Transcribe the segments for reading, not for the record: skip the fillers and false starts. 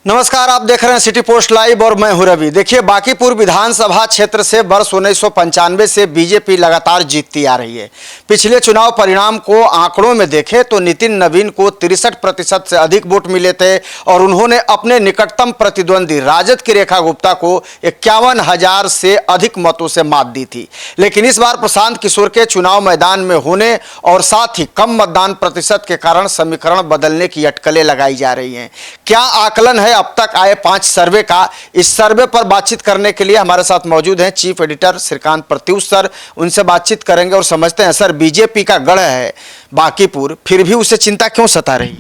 नमस्कार, आप देख रहे हैं सिटी पोस्ट लाइव और मैं हूं रवि। देखिए, बांकीपुर विधानसभा क्षेत्र से वर्ष 1995 से बीजेपी लगातार जीतती आ रही है। पिछले चुनाव परिणाम को आंकड़ों में देखें तो नितिन नवीन को 63% से अधिक वोट मिले थे और उन्होंने अपने निकटतम प्रतिद्वंदी राजद की रेखा गुप्ता को 51,000 से अधिक मतों से मात दी थी। लेकिन इस बार प्रशांत किशोर के चुनाव मैदान में होने और साथ ही कम मतदान प्रतिशत के कारण समीकरण बदलने की अटकलें लगाई जा रही हैं। क्या आकलन है अब तक आए 5 सर्वे का? इस सर्वे पर बातचीत करने के लिए हमारे साथ मौजूद हैं chief editor Shrikant Pratyush sir. उनसे बातचीत करेंगे और समझते हैं सर, बीजेपी का गढ़ है बांकीपुर, फिर भी उसे चिंता क्यों सता रही है?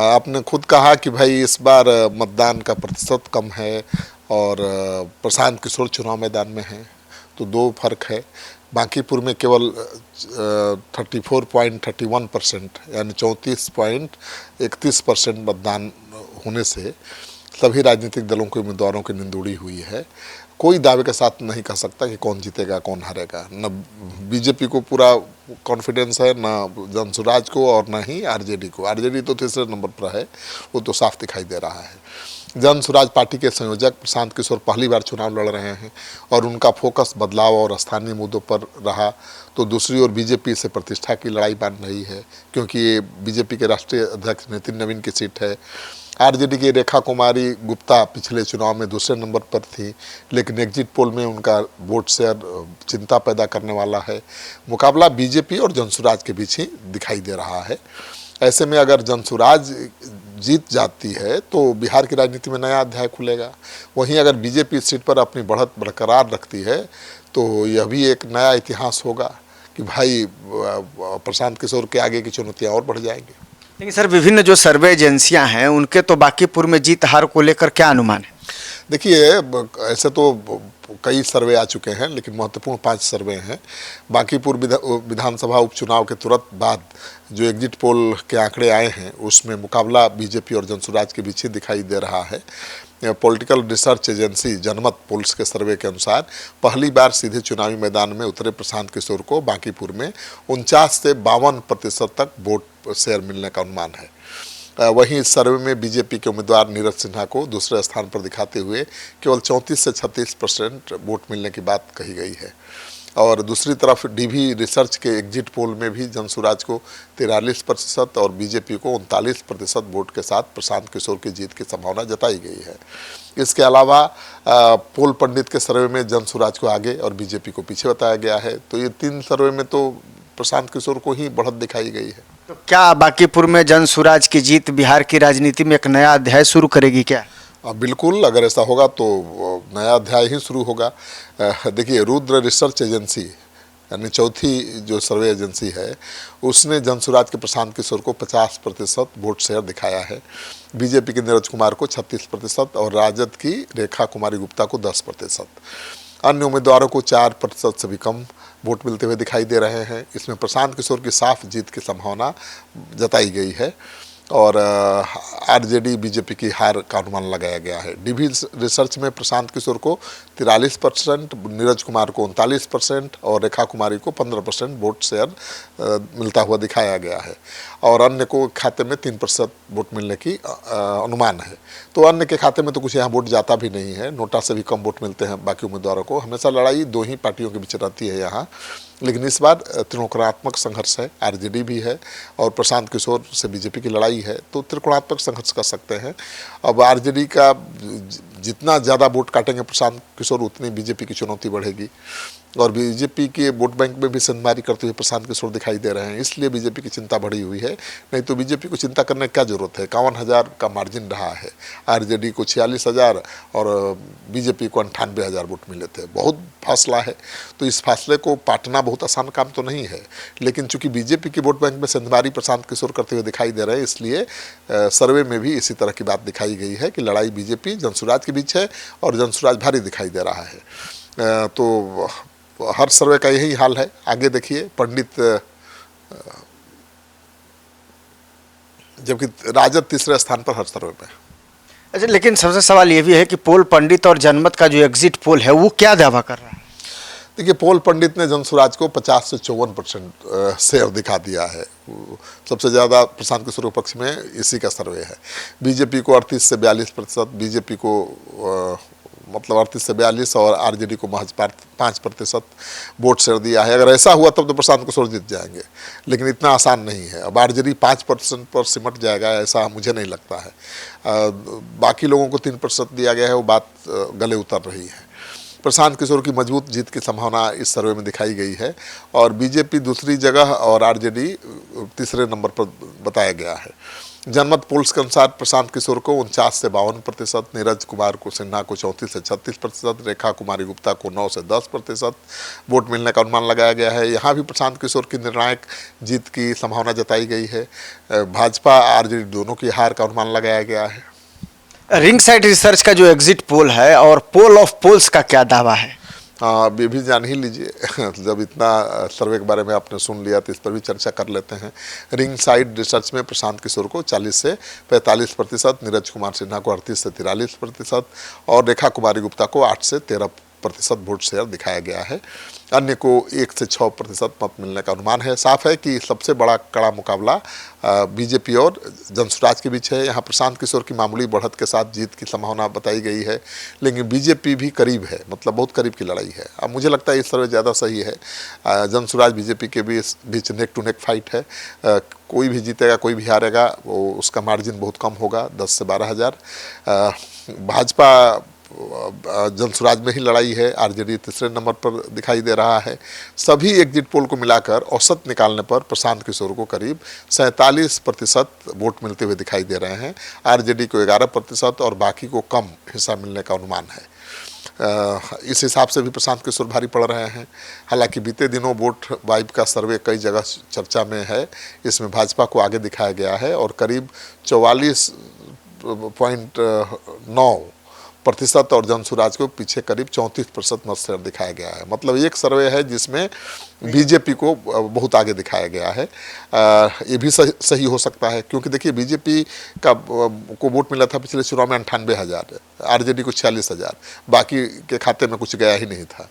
आपने खुद कहा कि भाई इस बार मतदान का प्रतिशत कम है और प्रशांत किशोर चुनाव मैदान में हैं, तो दो फर्क है। बांकीपुर में केवल 34.31% यानी 34.31% मतदान होने से सभी राजनीतिक दलों के उम्मीदवारों की निंदुड़ी हुई है। कोई दावे के साथ नहीं कह सकता कि कौन जीतेगा कौन हारेगा। न बीजेपी को पूरा कॉन्फिडेंस है, न जनसुराज को और न ही आरजेडी को। आरजेडी तो तीसरे नंबर पर है, वो तो साफ दिखाई दे रहा है। जनसुराज पार्टी के संयोजक प्रशांत किशोर पहली बार चुनाव लड़ रहे हैं और उनका फोकस बदलाव और स्थानीय मुद्दों पर रहा। तो दूसरी ओर बीजेपी से प्रतिष्ठा की लड़ाई बांध रही है, क्योंकि ये बीजेपी के राष्ट्रीय अध्यक्ष नितिन नवीन की सीट है। आरजेडी की रेखा कुमारी गुप्ता पिछले चुनाव में दूसरे नंबर पर थी, लेकिन एग्जिट पोल में उनका वोट शेयर चिंता पैदा करने वाला है। मुकाबला बीजेपी और जनसुराज के बीच ही दिखाई दे रहा है। ऐसे में अगर जनसुराज जीत जाती है तो बिहार की राजनीति में नया अध्याय खुलेगा। वहीं अगर बीजेपी इस सीट पर अपनी बढ़त बरकरार रखती है तो यह भी एक नया इतिहास होगा कि भाई प्रशांत किशोर के आगे की चुनौतियाँ और बढ़ जाएंगी। लेकिन सर, विभिन्न जो सर्वे एजेंसियां हैं उनके तो बांकीपुर में जीत हार को लेकर क्या अनुमान है? देखिए, ऐसे तो कई सर्वे आ चुके हैं, लेकिन महत्वपूर्ण 5 सर्वे हैं। बांकीपुर विधानसभा उपचुनाव के तुरंत बाद जो एग्जिट पोल के आंकड़े आए हैं उसमें मुकाबला बीजेपी और जनसुराज के बीच ही दिखाई दे रहा है। पॉलिटिकल रिसर्च एजेंसी जनमत पोल्स के सर्वे के अनुसार पहली बार सीधे चुनावी मैदान में उतरे प्रशांत किशोर को बांकीपुर में 49 से 52% तक वोट शेयर मिलने का अनुमान है। वहीं इस सर्वे में बीजेपी के उम्मीदवार नीरज सिन्हा को दूसरे स्थान पर दिखाते हुए केवल 34 से 36% वोट मिलने की बात कही गई है। और दूसरी तरफ डीवी रिसर्च के एग्जिट पोल में भी जनसुराज को 43% और बीजेपी को 39% वोट के साथ प्रशांत किशोर की जीत की संभावना जताई गई है। इसके अलावा पोल पंडित के सर्वे में जनसुराज को आगे और बीजेपी को पीछे बताया गया है। तो ये 3 सर्वे में तो प्रशांत किशोर को ही बढ़त दिखाई गई है। तो क्या बांकीपुर में जनसुराज की जीत बिहार की राजनीति में एक नया अध्याय शुरू करेगी क्या? बिल्कुल, अगर ऐसा होगा तो नया अध्याय ही शुरू होगा। देखिए, रुद्र रिसर्च एजेंसी यानी चौथी जो सर्वे एजेंसी है उसने जनसुराज के प्रशांत किशोर को 50% वोट शेयर दिखाया है, बीजेपी के नीरज कुमार को 36% और राजद की रेखा कुमारी गुप्ता को 10%। अन्य उम्मीदवारों को 4% से भी कम वोट मिलते हुए दिखाई दे रहे हैं। इसमें प्रशांत किशोर की साफ जीत की संभावना जताई गई है और आरजेडी बीजेपी की हार का अनुमान लगाया गया है। डीवी रिसर्च में प्रशांत किशोर को 43%, नीरज कुमार को 39% और रेखा कुमारी को 15% वोट शेयर मिलता हुआ दिखाया गया है और अन्य को खाते में 3% वोट मिलने की अनुमान है। तो अन्य के खाते में तो कुछ यहाँ वोट जाता भी नहीं है, नोटा से भी कम वोट मिलते हैं बाकी उम्मीदवारों को। हमेशा लड़ाई 2 ही पार्टियों के बीच रहती है यहाँ, लेकिन इस बार त्रिकोणात्मक संघर्ष है। आरजेडी भी है और प्रशांत किशोर से बीजेपी की लड़ाई है, तो त्रिकोणात्मक संघर्ष कर सकते हैं। अब आरजेडी का जितना ज़्यादा वोट काटेंगे प्रशांत किशोर उतनी बीजेपी की चुनौती बढ़ेगी और बीजेपी के वोट बैंक में भी संगमारी करते हुए प्रशांत किशोर दिखाई दे रहे हैं, इसलिए बीजेपी की चिंता बढ़ी हुई है। नहीं तो बीजेपी को चिंता करने की क्या जरूरत है? 51,000 का मार्जिन रहा है, आरजेडी को 46,000 और बीजेपी को 98,000 वोट मिले थे। बहुत फासला है, तो इस फासले को पाटना बहुत आसान काम तो नहीं है। लेकिन चूंकि बीजेपी के वोट बैंक में संगमारी प्रशांत किशोर करते हुए दिखाई दे रहे हैं, इसलिए सर्वे में भी इसी तरह की बात दिखाई गई है कि लड़ाई बीजेपी जनसुराज के बीच है और जनसुराज भारी दिखाई दे रहा है। तो हर सर्वे का यही हाल है। आगे देखिए, पंडित जबकि राजद तीसरे स्थान पर हर सर्वे में। अच्छा, लेकिन सबसे सवाल ये भी है कि पोल पंडित और जनमत का जो एग्जिट पोल है वो क्या दावा कर रहा है? देखिए, पोल पंडित ने जनसुराज को 50 से 54% शेयर दिखा दिया है। सबसे ज़्यादा प्रशांत किशोर के पक्ष में इसी का सर्वे है। बीजेपी को 38 से 42%, बीजेपी को मतलब 38 से 42 और आरजेडी को महज 5% वोट शेयर दिया है। अगर ऐसा हुआ तब तो प्रशांत किशोर जीत जाएंगे, लेकिन इतना आसान नहीं है। अब आरजेडी 5% पर सिमट जाएगा ऐसा मुझे नहीं लगता है। बाकी लोगों को 3% दिया गया है, वो बात गले उतर रही है। प्रशांत किशोर की मजबूत जीत की संभावना इस सर्वे में दिखाई गई है और बीजेपी दूसरी जगह और आरजेडी तीसरे नंबर पर बताया गया है। जनमत पोल्स के अनुसार प्रशांत किशोर को 49 से 52%, नीरज कुमार को सिन्हा को 34 से 36%, रेखा कुमारी गुप्ता को 9 से 10% वोट मिलने का अनुमान लगाया गया है। यहाँ भी प्रशांत किशोर की निर्णायक जीत की संभावना जताई गई है। भाजपा आरजेडी दोनों की हार का अनुमान लगाया गया है। रिंग साइड रिसर्च का जो एग्जिट पोल है और पोल ऑफ पोल्स का क्या दावा है? ये भी जान ही लीजिए। जब इतना सर्वे के बारे में आपने सुन लिया तो इस पर भी चर्चा कर लेते हैं। रिंग साइड रिसर्च में प्रशांत किशोर को 40 से 45%, नीरज कुमार सिन्हा को 38 से 43% और रेखा कुमारी गुप्ता को 8 से 13% वोट शेयर दिखाया गया है। अन्य को 1 से 6% मत मिलने का अनुमान है। साफ है कि सबसे बड़ा कड़ा मुकाबला बीजेपी और जनसुराज के बीच है। यहाँ प्रशांत किशोर की मामूली बढ़त के साथ जीत की संभावना बताई गई है, लेकिन बीजेपी भी करीब है, मतलब बहुत करीब की लड़ाई है। अब मुझे लगता है इस सर्वे ज़्यादा सही है। जनसुराज बीजेपी के बीच नेक टू नेक फाइट है। कोई भी जीतेगा कोई भी हारेगा, वो उसका मार्जिन बहुत कम होगा, 10 से 12 हज़ार। भाजपा जनसुराज में ही लड़ाई है, आरजेडी तीसरे नंबर पर दिखाई दे रहा है। सभी एग्जिट पोल को मिलाकर औसत निकालने पर प्रशांत किशोर को करीब 47% वोट मिलते हुए दिखाई दे रहे हैं। आरजेडी को 11% और बाकी को कम हिस्सा मिलने का अनुमान है। इस हिसाब से भी प्रशांत किशोर भारी पड़ रहे हैं। हालांकि बीते दिनों वोट वाइब का सर्वे कई जगह चर्चा में है। इसमें भाजपा को आगे दिखाया गया है और करीब 44.9% और जनसुराज को पीछे करीब 34% मत शेयर दिखाया गया है। मतलब एक सर्वे है जिसमें बीजेपी को बहुत आगे दिखाया गया है। ये भी सही हो सकता है, क्योंकि देखिए बीजेपी को वोट मिला था पिछले चुनाव में 98,000, आरजेडी को 46,000, बाकी के खाते में कुछ गया ही नहीं था।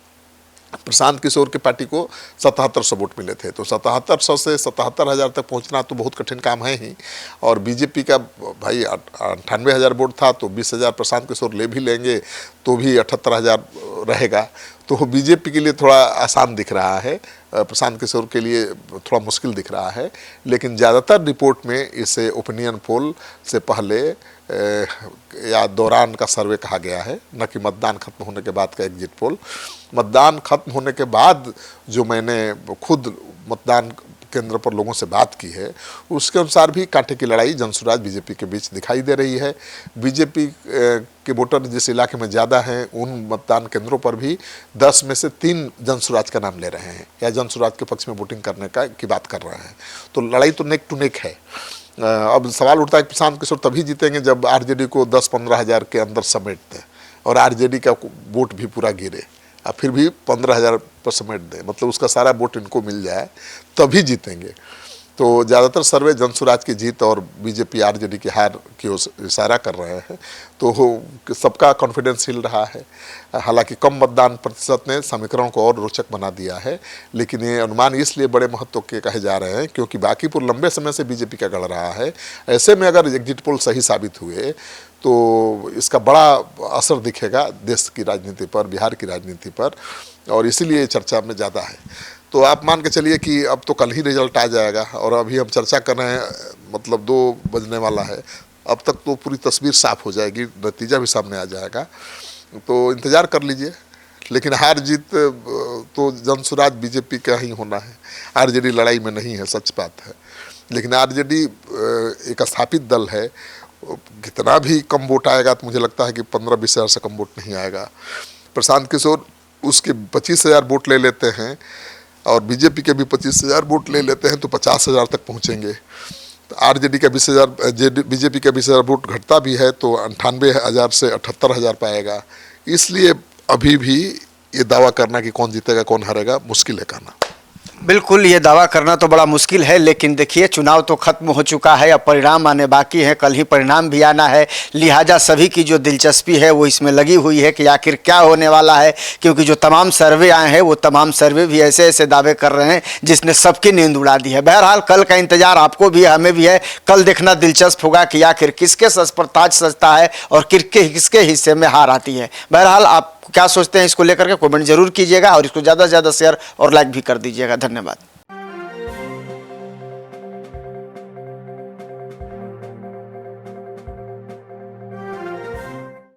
प्रशांत किशोर की पार्टी को 7700 वोट मिले थे, तो 7700 से 77,000 तक पहुंचना तो बहुत कठिन काम है ही। और बीजेपी का भाई 98,000 वोट था, तो 20,000 प्रशांत किशोर ले भी लेंगे तो भी 78,000 रहेगा। तो बीजेपी के लिए थोड़ा आसान दिख रहा है, प्रशांत किशोर के लिए थोड़ा मुश्किल दिख रहा है। लेकिन ज़्यादातर रिपोर्ट में इसे ओपिनियन पोल से पहले या दौरान का सर्वे कहा गया है, न कि मतदान खत्म होने के बाद का एग्जिट पोल। मतदान खत्म होने के बाद जो मैंने खुद मतदान केंद्र पर लोगों से बात की है, उसके अनुसार भी कांटे की लड़ाई जनसुराज बीजेपी के बीच दिखाई दे रही है। बीजेपी के वोटर जिस इलाके में ज़्यादा हैं, उन मतदान केंद्रों पर भी 10 में से 3 जनसुराज का नाम ले रहे हैं या जनसुराज के पक्ष में वोटिंग करने की बात कर रहे हैं। तो लड़ाई तो नेक टू नेक है। अब सवाल उठता है कि प्रशांत किशोर तभी जीतेंगे जब आरजेडी को 10-15 हज़ार के अंदर समेट दें और आरजेडी का वोट भी पूरा गिरे, और फिर भी 15,000 पर समेट दें, मतलब उसका सारा वोट इनको मिल जाए, तभी जीतेंगे। तो ज़्यादातर सर्वे जनसुराज की जीत और बीजेपी आरजेडी की हार की ओर इशारा कर रहे हैं, तो सबका कॉन्फिडेंस हिल रहा है। हालांकि कम मतदान प्रतिशत ने समीकरण को और रोचक बना दिया है, लेकिन ये अनुमान इसलिए बड़े महत्व के कहे जा रहे हैं क्योंकि बांकीपुर लंबे समय से बीजेपी का गढ़ रहा है। ऐसे में अगर एग्जिट पोल सही साबित हुए तो इसका बड़ा असर दिखेगा देश की राजनीति पर, बिहार की राजनीति पर, और इसीलिए चर्चा में ज़्यादा है। तो आप मान के चलिए कि अब तो कल ही रिजल्ट आ जाएगा और अभी हम चर्चा कर रहे हैं, मतलब 2 बजने वाला है। अब तक तो पूरी तस्वीर साफ हो जाएगी, नतीजा भी सामने आ जाएगा, तो इंतज़ार कर लीजिए। लेकिन हार जीत तो जनसुराज बीजेपी का ही होना है, आरजेडी लड़ाई में नहीं है, सच बात है। लेकिन आरजेडी एक स्थापित दल है, कितना भी कम वोट आएगा तो मुझे लगता है कि 15-20 हज़ार से कम वोट नहीं आएगा। प्रशांत किशोर उसके 25,000 वोट ले लेते हैं और बीजेपी के भी 25,000 वोट ले लेते हैं तो 50,000 तक पहुंचेंगे। तो आरजेडी का 20,000, बीजेपी का 20,000 वोट घटता भी है तो 98,000 से 78,000 पाएगा। इसलिए अभी भी ये दावा करना कि कौन जीतेगा कौन हारेगा मुश्किल है कहना। बिल्कुल, ये दावा करना तो बड़ा मुश्किल है, लेकिन देखिए चुनाव तो खत्म हो चुका है, अब परिणाम आने बाकी हैं, कल ही परिणाम भी आना है। लिहाजा सभी की जो दिलचस्पी है वो इसमें लगी हुई है कि आखिर क्या होने वाला है, क्योंकि जो तमाम सर्वे आए हैं वो तमाम सर्वे भी ऐसे ऐसे दावे कर रहे हैं जिसने सबकी नींद उड़ा दी है। बहरहाल कल का इंतजार आपको भी है, हमें भी है। कल देखना दिलचस्प होगा कि आखिर किसके सर पर ताज सजता है और किसके हिस्से में हार आती है। बहरहाल आप क्या सोचते हैं इसको लेकर के कमेंट जरूर कीजिएगा और इसको ज़्यादा से ज़्यादा शेयर और लाइक भी कर दीजिएगा। धन्यवाद।